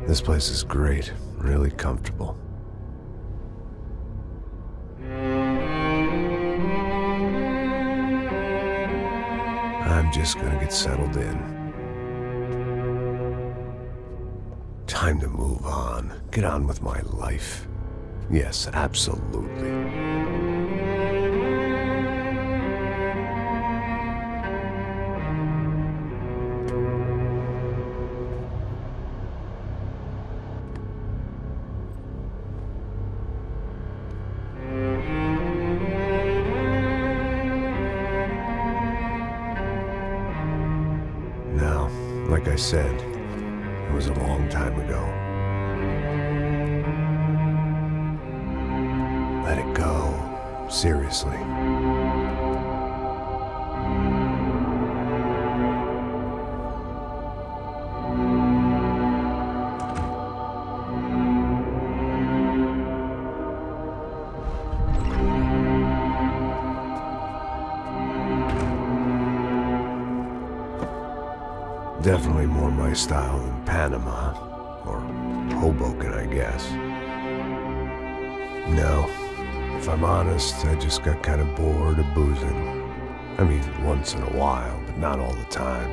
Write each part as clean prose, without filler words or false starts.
This place is great, really comfortable. I'm just gonna get settled in. Time to move on. Get on with my life. Yes, absolutely. Now, like I said, it was a long time ago. Let it go. Seriously. Definitely more my style than Panama, or Hoboken, I guess. No, if I'm honest, I just got kind of bored of boozing. I mean, once in a while, but not all the time.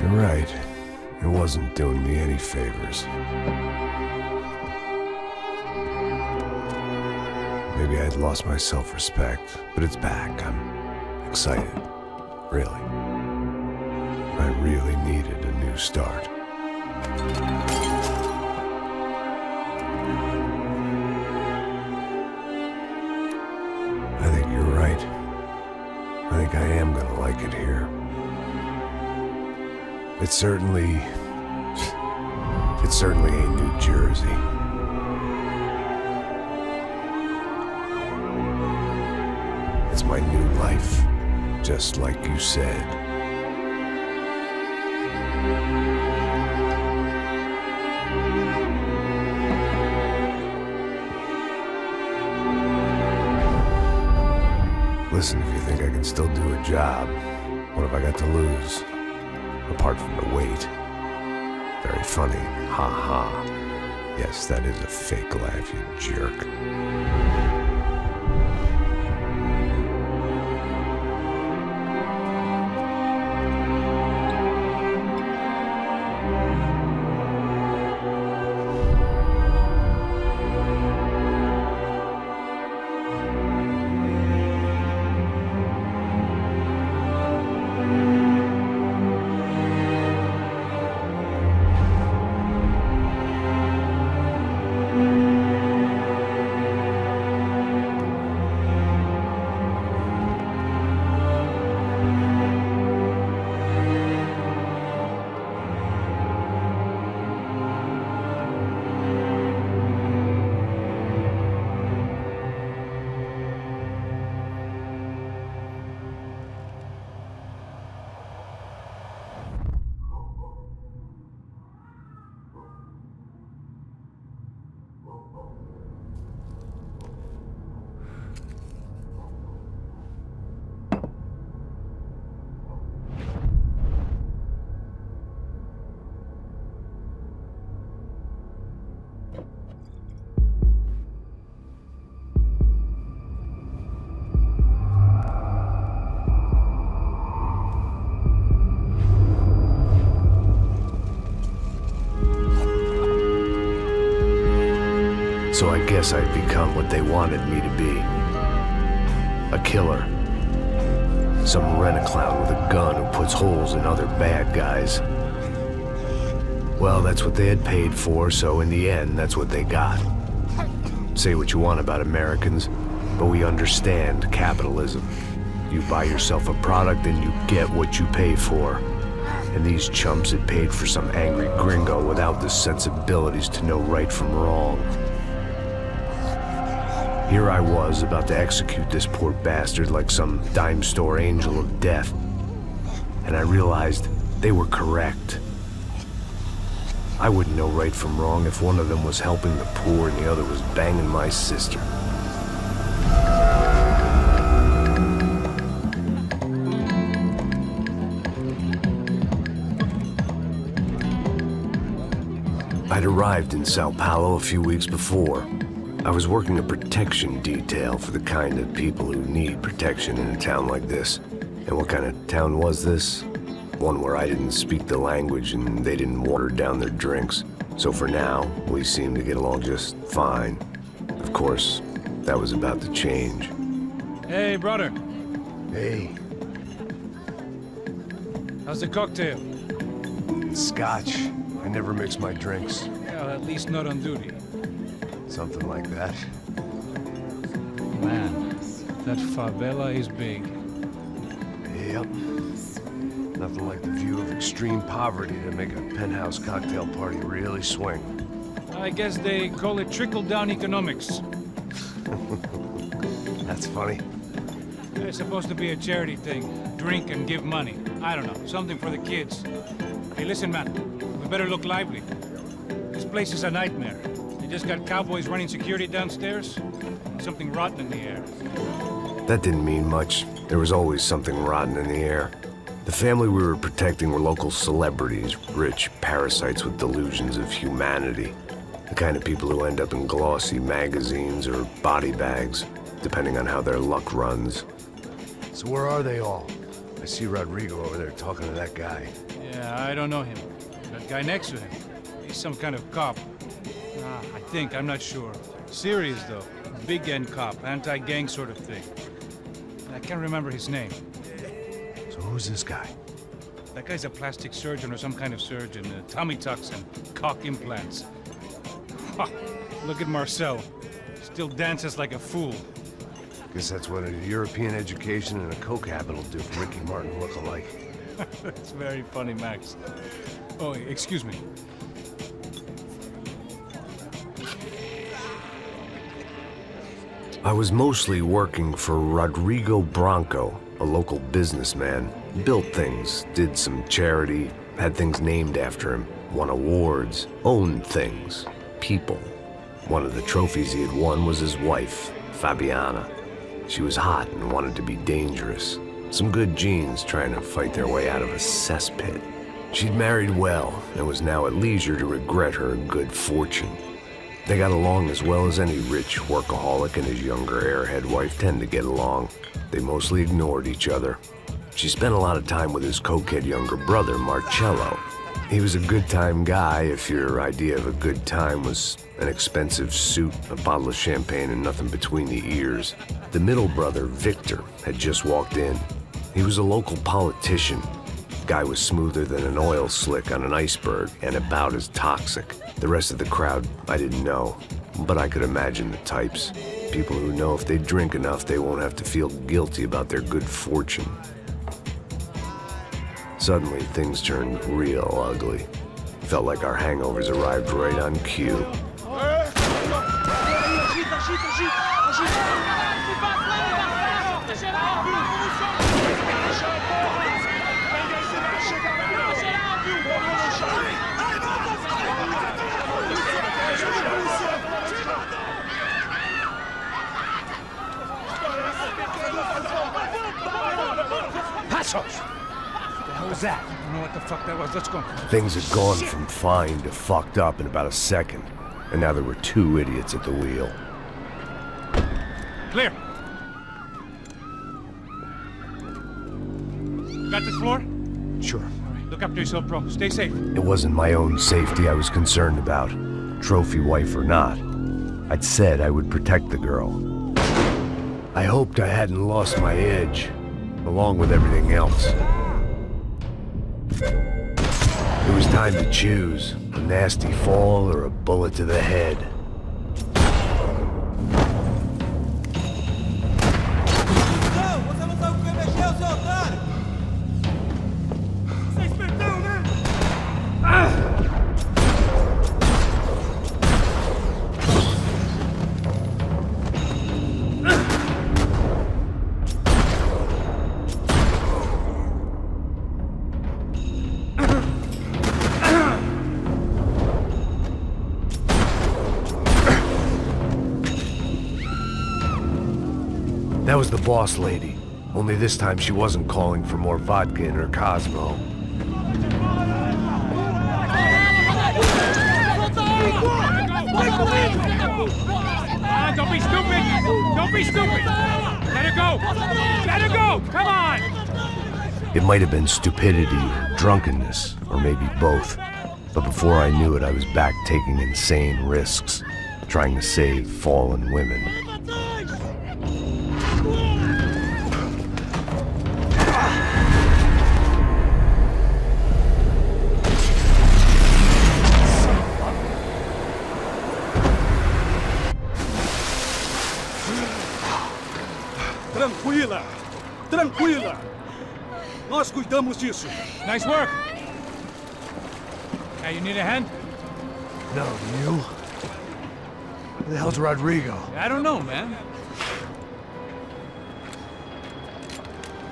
You're right, it wasn't doing me any favors. Maybe I'd lost my self-respect, but it's back. I'm excited, really. I really needed a new start. I think you're right. I think I am gonna like it here. It certainly ain't New Jersey. It's my new life. Just like you said. Listen, if you think I can still do a job, what have I got to lose? Apart from the weight. Very funny. Ha ha. Yes, that is a fake laugh, you jerk. So I guess I'd become what they wanted me to be. A killer. Some rent-a-clown with a gun who puts holes in other bad guys. Well, that's what they had paid for, so in the end, that's what they got. Say what you want about Americans, but we understand capitalism. You buy yourself a product and you get what you pay for. And these chumps had paid for some angry gringo without the sensibilities to know right from wrong. Here I was, about to execute this poor bastard like some dime store angel of death. And I realized they were correct. I wouldn't know right from wrong if one of them was helping the poor and the other was banging my sister. I'd arrived in Sao Paulo a few weeks before. I was working a protection detail for the kind of people who need protection in a town like this. And what kind of town was this? One where I didn't speak the language and they didn't water down their drinks. So for now, we seemed to get along just fine. Of course, that was about to change. Hey, brother. Hey. How's the cocktail? Scotch. I never mix my drinks. Well, at least not on duty. Something like that. Man, that favela is big. Yep. Nothing like the view of extreme poverty to make a penthouse cocktail party really swing. I guess they call it trickle-down economics. That's funny. It's supposed to be a charity thing. Drink and give money. I don't know, something for the kids. Hey, listen, man. We better look lively. This place is a nightmare. You just got cowboys running security downstairs. Something rotten in the air. That didn't mean much. There was always something rotten in the air. The family we were protecting were local celebrities, rich parasites with delusions of humanity. The kind of people who end up in glossy magazines or body bags, depending on how their luck runs. So where are they all? I see Rodrigo over there talking to that guy. Yeah, I don't know him. That guy next to him. He's some kind of cop. I think, I'm not sure. Serious, though. Big-end cop, anti-gang sort of thing. I can't remember his name. So who's this guy? That guy's a plastic surgeon or some kind of surgeon. Tummy tucks and cock implants. Look at Marcel. Still dances like a fool. Guess that's what a European education and a coke habit will do for Ricky Martin look-alike. That's very funny, Max. Oh, excuse me. I was mostly working for Rodrigo Branco, a local businessman. Built things, did some charity, had things named after him, won awards, owned things, people. One of the trophies he had won was his wife, Fabiana. She was hot and wanted to be dangerous. Some good genes trying to fight their way out of a cesspit. She'd married well and was now at leisure to regret her good fortune. They got along as well as any rich workaholic and his younger airhead wife tend to get along. They mostly ignored each other. She spent a lot of time with his cokehead younger brother, Marcello. He was a good-time guy if your idea of a good time was an expensive suit, a bottle of champagne, and nothing between the ears. The middle brother, Victor, had just walked in. He was a local politician. Guy was smoother than an oil slick on an iceberg and about as toxic. The rest of the crowd, I didn't know, but I could imagine the types. People who know if they drink enough, they won't have to feel guilty about their good fortune. Suddenly, things turned real ugly. Felt like our hangovers arrived right on cue. What was that? I don't know what the fuck that was. Let's go. Things had gone from fine to fucked up in about a second, and now there were two idiots at the wheel. Clear. Got this floor? Sure. All right, look after yourself, bro. Stay safe. It wasn't my own safety I was concerned about, trophy wife or not. I'd said I would protect the girl. I hoped I hadn't lost my edge, along with everything else. It was time to choose, a nasty fall or a bullet to the head. That was the boss lady. Only this time she wasn't calling for more vodka in her Cosmo. Don't be stupid! Don't be stupid! Let her go! Let her go! Come on! It might have been stupidity or drunkenness, or maybe both. But before I knew it, I was back taking insane risks, trying to save fallen women. Tranquila! Tranquila! Nós cuidamos disso. Nice work! Hey, you need a hand? No, you? Where the hell's Rodrigo? I don't know, man.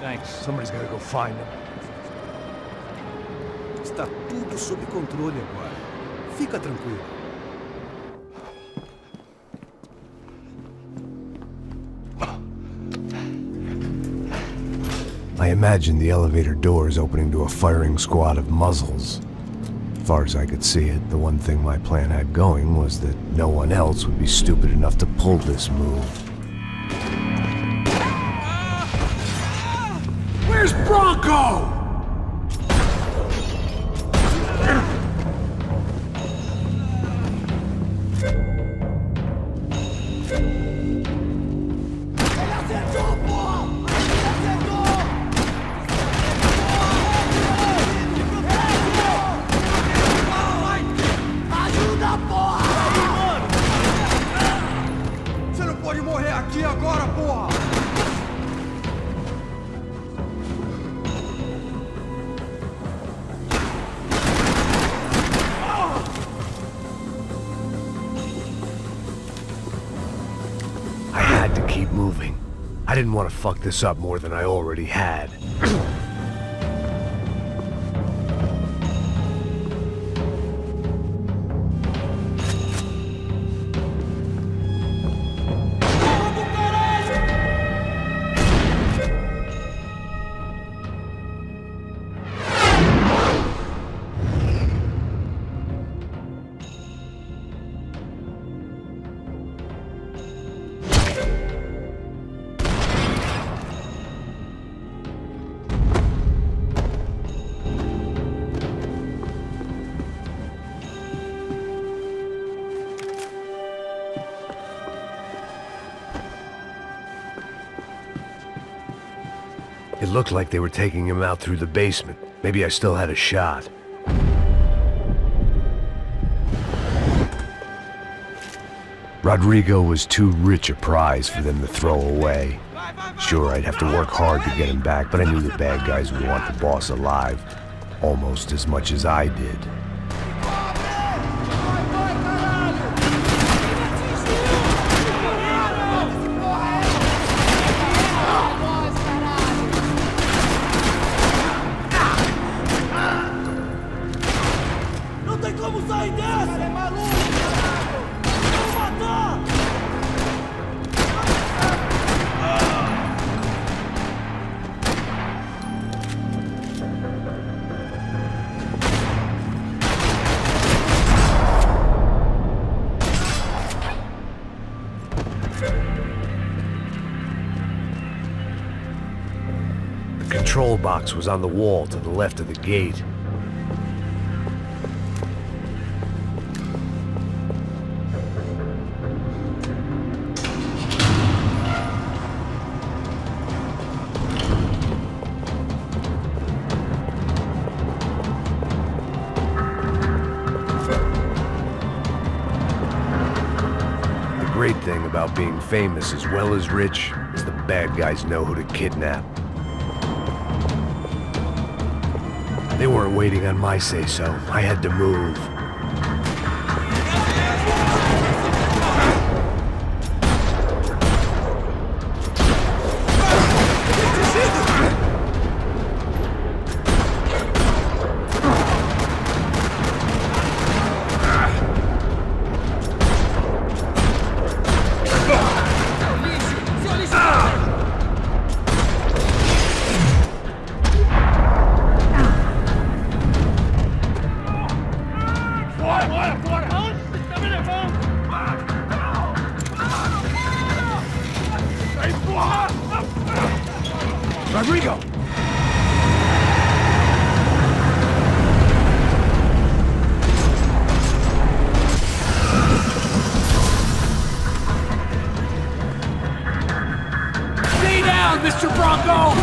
Thanks. Somebody's gotta go find him. Está tudo sob controle agora. Fica tranquilo. I imagined the elevator doors opening to a firing squad of muzzles. As far as I could see it, the one thing my plan had going was that no one else would be stupid enough to pull this move. Where's Bronco? Keep moving. I didn't want to fuck this up more than I already had. It looked like they were taking him out through the basement. Maybe I still had a shot. Rodrigo was too rich a prize for them to throw away. Sure, I'd have to work hard to get him back, but I knew the bad guys would want the boss alive almost as much as I did. The control box was on the wall to the left of the gate. The great thing about being famous as well as rich is the bad guys know who to kidnap. They weren't waiting on my say-so. I had to move. Rodrigo! Stay down, Mr. Bronco!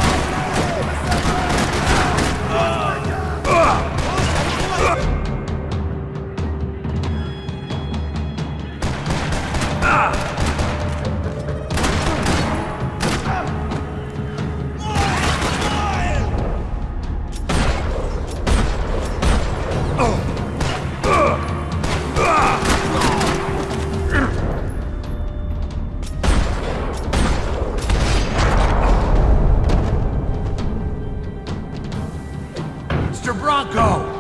Mr. Bronco!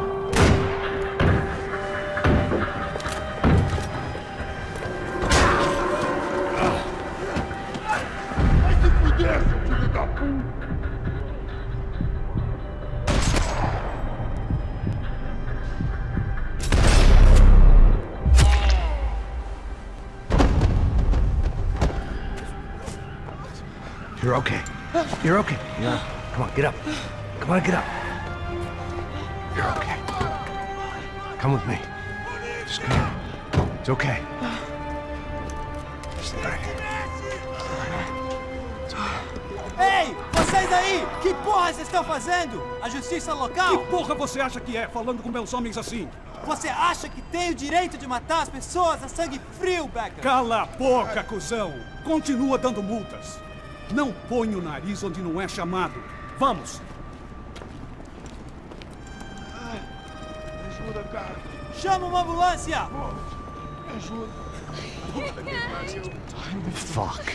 You're okay. You're okay. Yeah. Come on, get up. Come on, get up. You're okay. Come with me. Just come. It's okay. Just right here. Ei, vocês aí! Que porra vocês estão fazendo? A justiça local? Que porra você acha que é, falando com meus homens assim? Você acha que tem o direito de matar as pessoas a sangue frio, Becker? Cala a boca, cuzão! Continua dando multas. Não põe o nariz onde não é chamado. Vamos! Ajuda, cara. Chama uma ambulância! Fuck.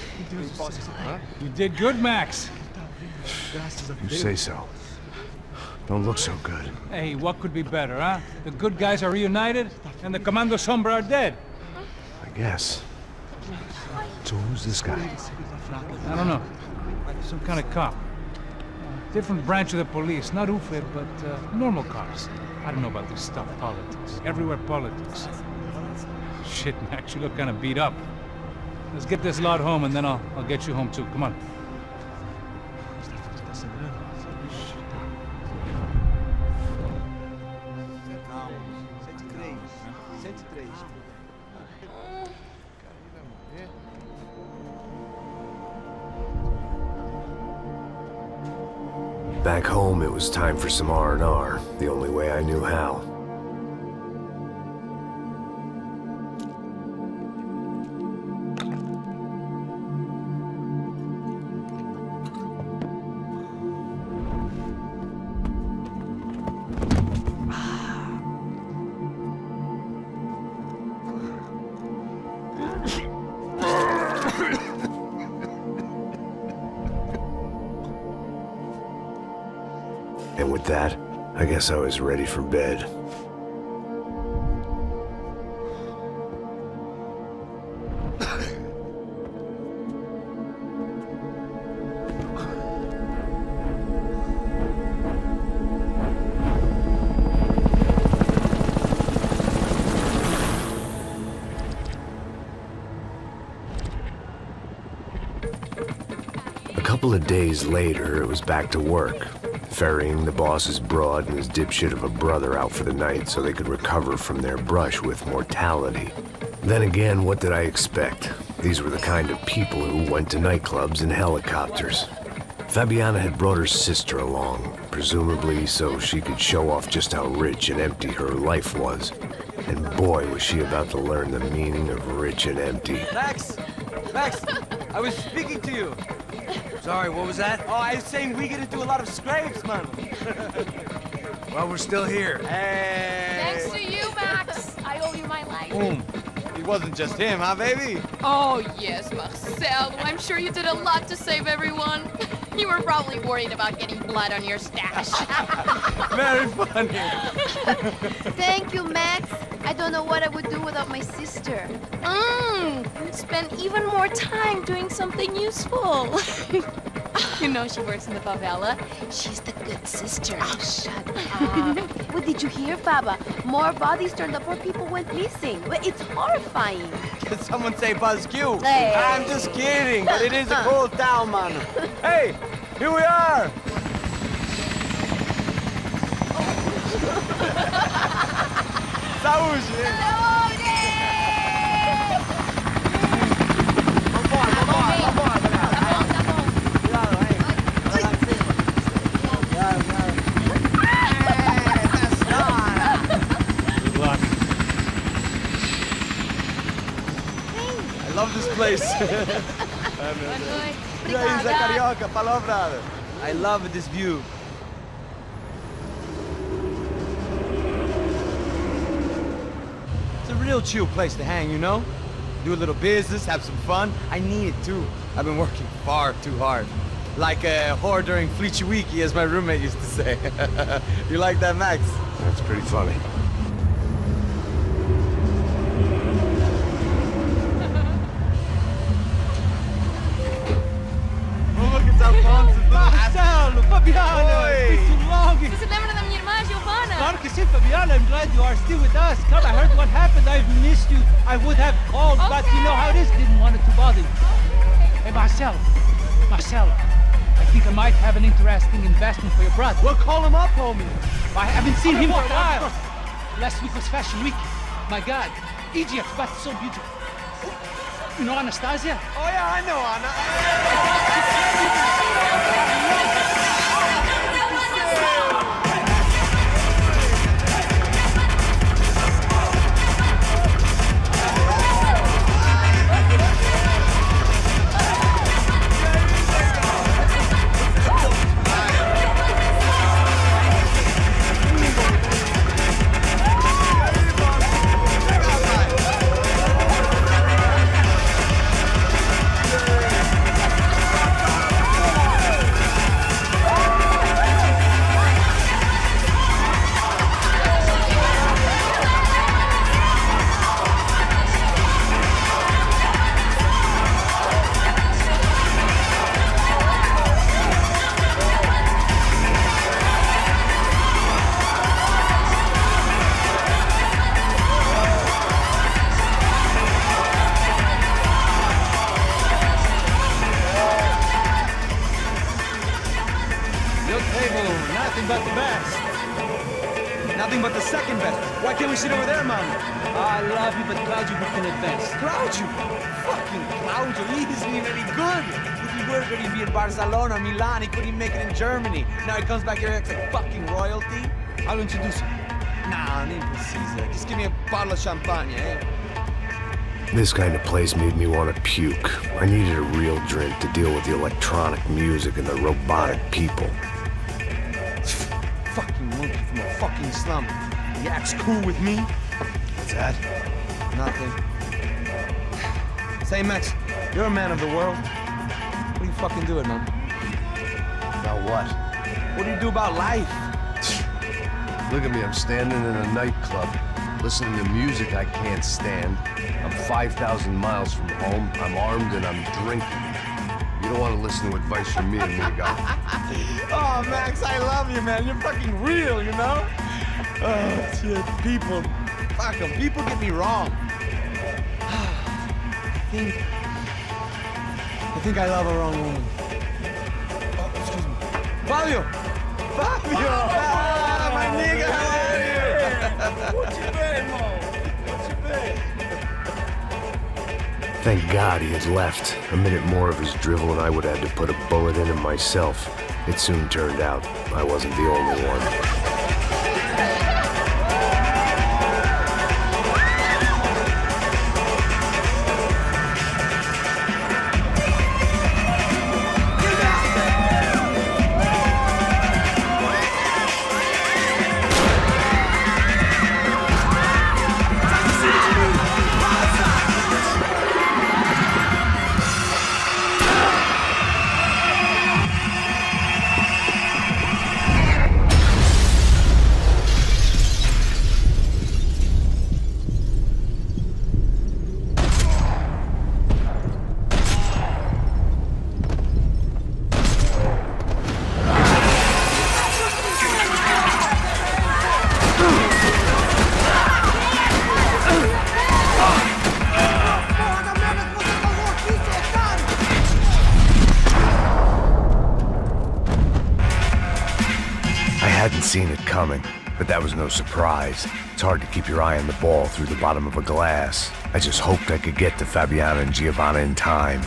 You did good, Max. You say so. Don't look so good. Hey, what could be better, huh? The good guys are reunited, and the Commando Sombra are dead. I guess. So who's this guy? I don't know. Some kind of cop. Different branch of the police. Not UFE, but normal cops. I don't know about this stuff, politics. Everywhere politics. Shit, Max, you look kind of beat up. Let's get this lot home, and then I'll get you home, too. Come on. Back home, it was time for some R&R, the only way I knew how. And with that, I guess I was ready for bed. A couple of days later, it was back to work. Ferrying the boss's broad and his dipshit of a brother out for the night so they could recover from their brush with mortality. Then again, what did I expect? These were the kind of people who went to nightclubs in helicopters. Fabiana had brought her sister along, presumably so she could show off just how rich and empty her life was. And boy, was she about to learn the meaning of rich and empty. Max! Max! I was speaking to you. Sorry, what was that? Oh, I was saying we get to do a lot of scrapes, man. Well, we're still here. Hey! Thanks to you, Max. I owe you my life. Boom. It wasn't just him, huh, baby? Oh, yes, Marcel. I'm sure you did a lot to save everyone. You were probably worried about getting blood on your stash. Very funny. Thank you, Max. I don't know what I would do without my sister. You'd spend even more time doing something useful. You know she works in the favela. She's the good sister. Oh, shut up. What did you hear, Faba? More bodies turned up where people went missing. It's horrifying. Did someone say Buzz Q? Hey. I'm just kidding, but it is a cold town, man. Hey, Here we are! Saúde! I love this place. E aí, Zé Carioca, palavra. I love this view. It's a real chill place to hang, you know? Do a little business, have some fun. I need it too. I've been working far too hard. Like a whore during Fleechy Weeky, as my roommate used to say. You like that, Max? That's pretty funny. Marcelo, Fabiana, it's been too long. Você se lembra da minha irmã, Giovanna? Claro que sim, Fabiana. I'm glad you are still with us. Come, I heard what happened. I've missed you. I would have called, but you know how it is. Didn't want it to bother you. Hey, Marcelo, I think I might have an interesting investment for your brother. Well, call him up, homie. I haven't seen him for a while. Last week was Fashion Week. My God, Egypt, but so beautiful. You know Anastasia? Oh, yeah, I know Anna. Nothing but the best. Nothing but the second best. Why can't we sit over there, man? I love you, but Claudio booked in advance. Claudio? Fucking Claudio, he isn't even any good. If he were going to be in Barcelona, Milan, he couldn't make it in Germany. Now he comes back here and acts like fucking royalty. I'll introduce you. Nah, nem precisa. Just give me a bottle of champagne, eh? This kind of place made me want to puke. I needed a real drink to deal with the electronic music and the robotic people. Fucking monkey from a fucking slum. He acts cool with me. What's that? Nothing. Say, Max, you're a man of the world. What do you fucking do it, man? About what? What do you do about life? Look at me, I'm standing in a nightclub, listening to music I can't stand. I'm 5,000 miles from home, I'm armed and I'm drinking. You don't want to listen to advice from me, amigo. Oh, Max, I love you, man. You're fucking real, you know? Oh, shit. People. Fuck them. People get me wrong. I think I love a wrong woman. Oh, excuse me. Fabio! Fabio! Ah, my nigga, how are you? What you been, Mo? What you been? Thank God he had left. A minute more of his drivel and I would have had to put a bullet in him myself. It soon turned out I wasn't the only one. coming, but that was no surprise. It's hard to keep your eye on the ball through the bottom of a glass. I just hoped I could get to Fabiana and Giovanna in time.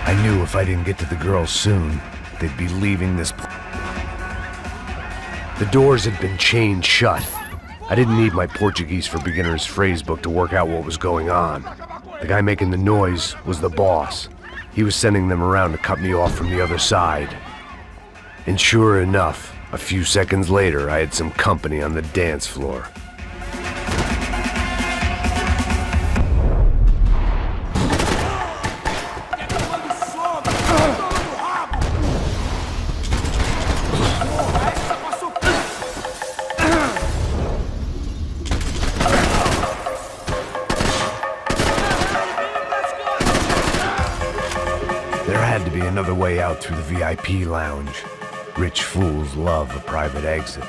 I knew if I didn't get to the girls soon, they'd be leaving this place. The doors had been chained shut. I didn't need my Portuguese for Beginners phrase book to work out what was going on. The guy making the noise was the boss. He was sending them around to cut me off from the other side. And sure enough, a few seconds later, I had some company on the dance floor. There had to be another way out through the VIP lounge. Rich fools love a private exit.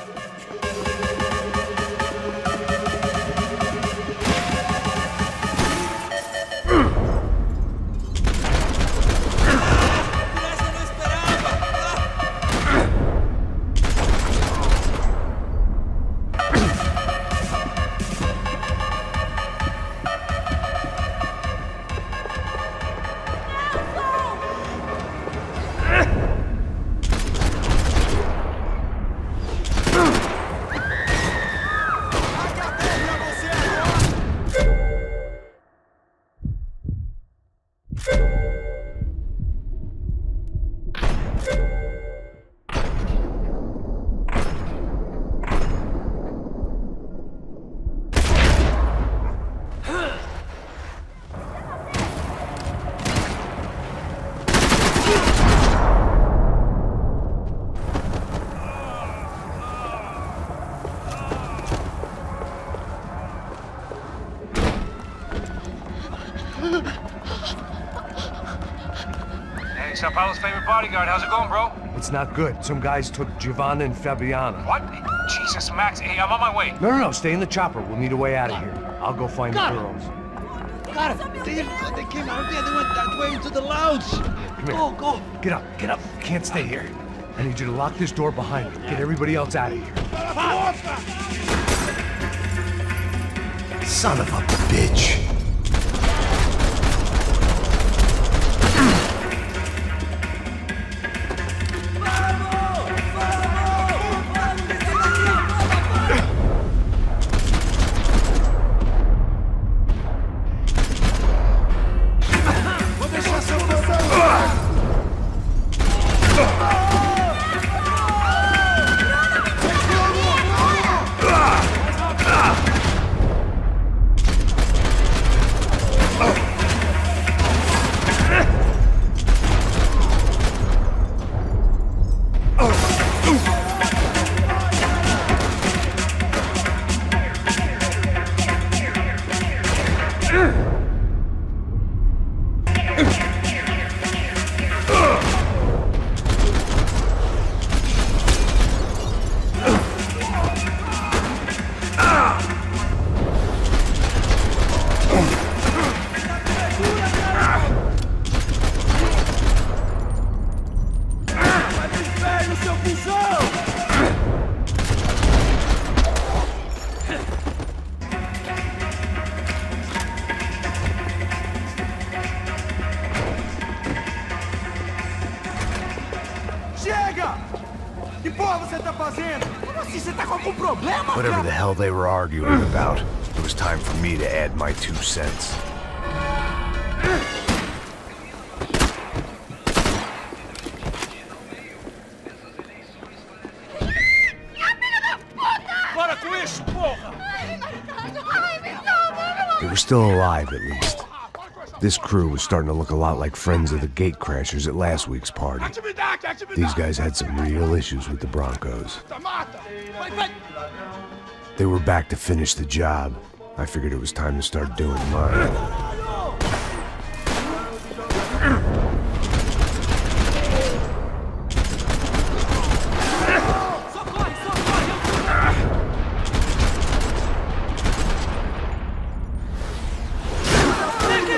Hey, Sao Paulo's favorite bodyguard. How's it going, bro? It's not good. Some guys took Giovanna and Fabiana. What? Jesus, Max. Hey, I'm on my way. No, stay in the chopper. We'll need a way out of here. I'll go find the girls. Got it. They came out there. They went that way into the lounge. Come here. Go. Get up. Can't stay here. I need you to lock this door behind me. Get everybody else out of here. Son of a bitch. Whatever the hell they were arguing about, it was time for me to add my 2 cents. They were still alive, at least. This crew was starting to look a lot like friends of the gatecrashers at last week's party. These guys had some real issues with the Broncos. They were back to finish the job. I figured it was time to start doing mine.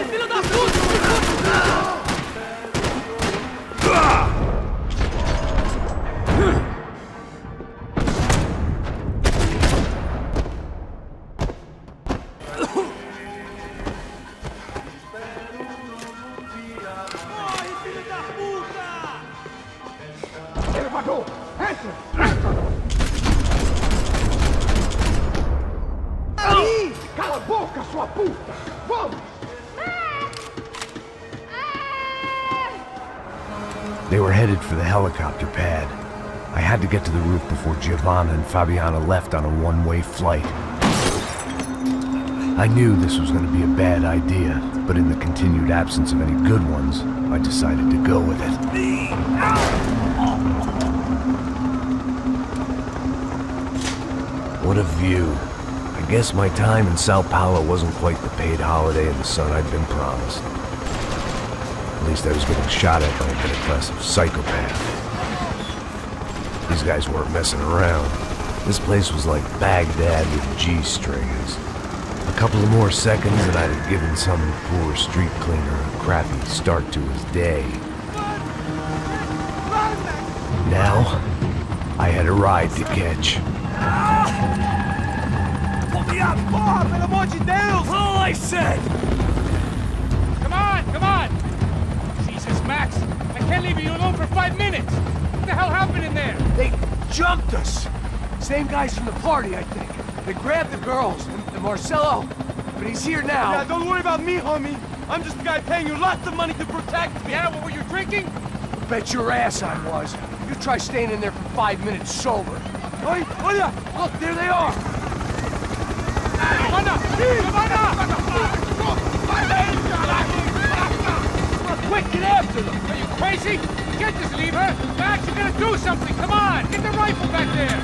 Filho Salvador! Entra! Entra! Aí! Cala a boca, sua puta! Vamos! They were headed for the helicopter pad. I had to get to the roof before Giovanna and Fabiana left on a one-way flight. I knew this was going to be a bad idea, but in the continued absence of any good ones, I decided to go with it. What a view. I guess my time in Sao Paulo wasn't quite the paid holiday in the sun I'd been promised. At least I was getting shot at by a middle-class of psychopath. These guys weren't messing around. This place was like Baghdad with G-strings. A couple of more seconds and I'd have given some poor street cleaner a crappy start to his day. Now, I had a ride to catch. Pull me up! Bob! Pelo amor de Deus! All I said! Come on, come on! Jesus, Max, I can't leave you alone for 5 minutes! What the hell happened in there? They jumped us! Same guys from the party, I think. They grabbed the girls, and Marcelo, but he's here now. Yeah, don't worry about me, homie. I'm just the guy paying you lots of money to protect me. Yeah, what were you drinking? Bet your ass I was. You try staying in there for 5 minutes sober. Hey, olha! Look, there they are! Giovanna! Giovanna! Quick, get after them! Are you crazy? You can't just leave her! Max, you gotta do something! Come on! Get the rifle back there!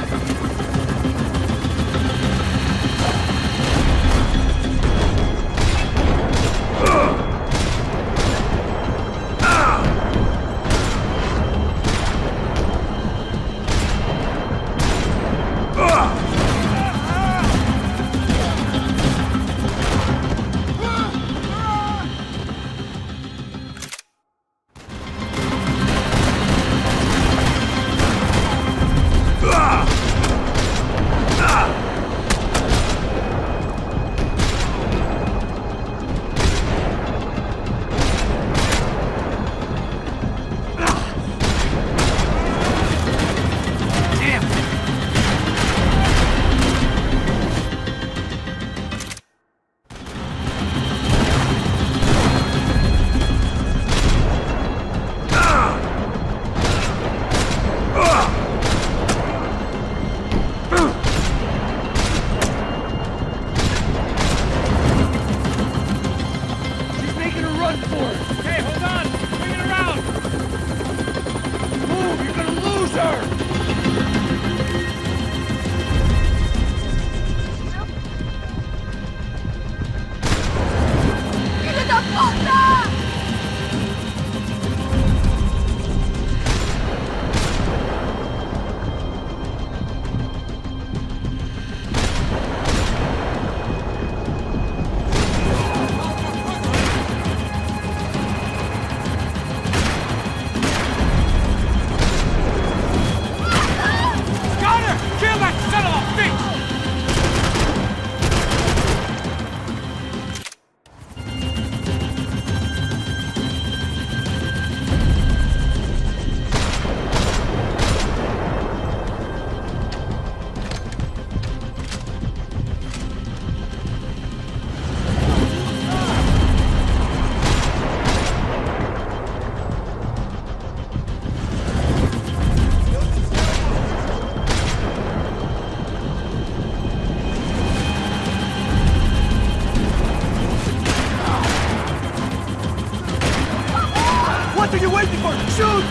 What are you waiting for? Shoot!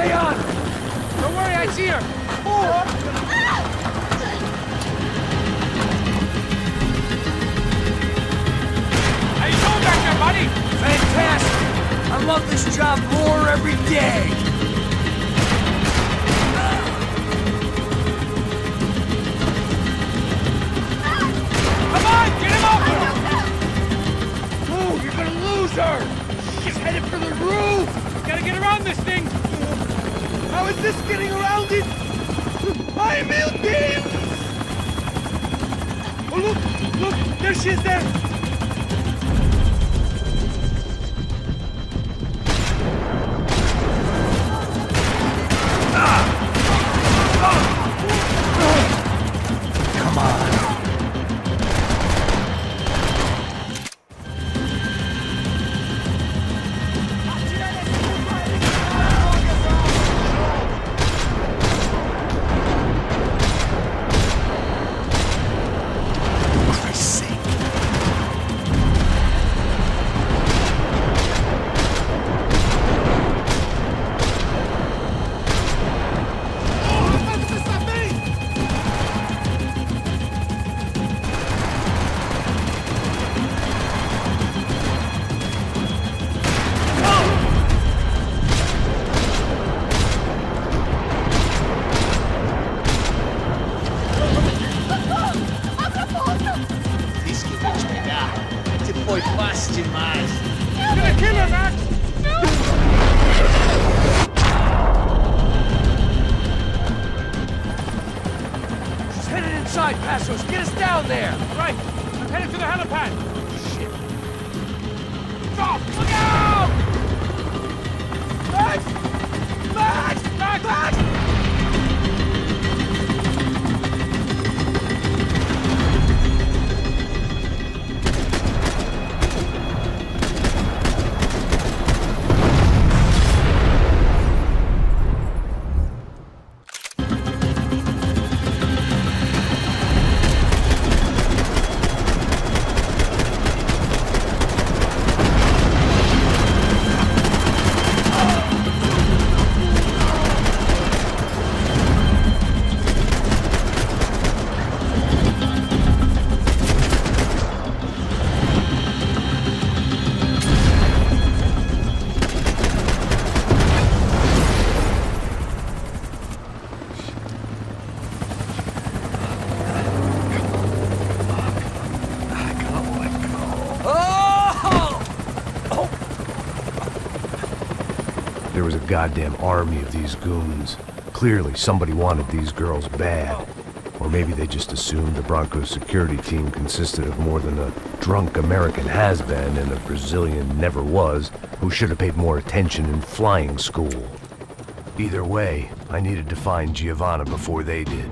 Stay on! Don't worry, I see her. How you doing back there, buddy? Fantastic! I love this job more every day! Come on, get him up! Ooh, you're gonna lose her! She's headed for the roof! Gotta get around this thing. How is this getting around it? I'm ill, team! Oh, look! There she is there! Come on! Poi pasti mais. You're gonna kill her, Max! She's headed inside, Passos. Get us down there. Right, I'm headed to the helipad. Shit. Stop! Look out! Max! Max! Max! Max! There was a goddamn army of these goons. Clearly, somebody wanted these girls bad. Or maybe they just assumed the Broncos security team consisted of more than a drunk American has-been and a Brazilian never-was who should have paid more attention in flying school. Either way, I needed to find Giovanna before they did.